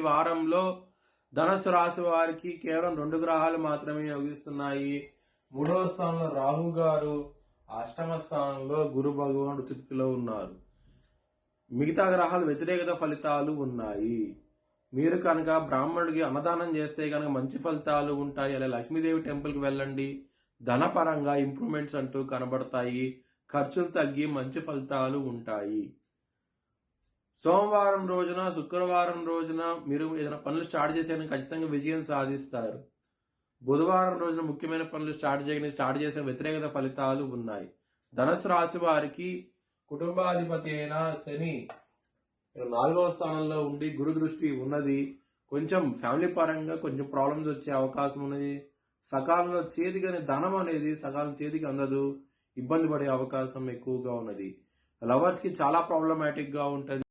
వారంలో ధనుసు రాశి వారికి కేవలం 2 గ్రహాలు మాత్రమే యోగిస్తున్నాయి. 3వ స్థానంలో రాహు గారు, అష్టమ స్థానంలో గురు భగవానుడు ఉచ్చస్థితిలో ఉన్నారు. మిగతా గ్రహాలు వ్యతిరేకత ఫలితాలు ఉన్నాయి. మీరు కనుక బ్రాహ్మణుడికి అన్నదానం చేస్తే కనుక మంచి ఫలితాలు ఉంటాయి. అలా లక్ష్మీదేవి టెంపుల్కి వెళ్ళండి, ధనపరంగా ఇంప్రూవ్మెంట్స్ అంటూ కనబడతాయి. ఖర్చులు తగ్గి మంచి ఫలితాలు ఉంటాయి. సోమవారం రోజున, శుక్రవారం రోజున మీరు ఏదైనా పనులు స్టార్ట్ చేసేయడానికి ఖచ్చితంగా విజయం సాధిస్తారు. బుధవారం రోజున ముఖ్యమైన పనులు స్టార్ట్ చేసే వ్యతిరేకత ఫలితాలు ఉన్నాయి. ధనుసు రాశి వారికి కుటుంబాధిపతి అయిన శని 4వ స్థానంలో ఉండి గురు దృష్టి ఉన్నది. కొంచెం ఫ్యామిలీ పరంగా కొంచెం ప్రాబ్లమ్స్ వచ్చే అవకాశం ఉన్నది. సకాలంలో చేతికి ధనం అనేది సకాలం చేతికి అందదు, ఇబ్బంది పడే అవకాశం ఎక్కువగా ఉన్నది. లవర్స్ కి చాలా ప్రాబ్లమాటిక్ గా ఉంటుంది.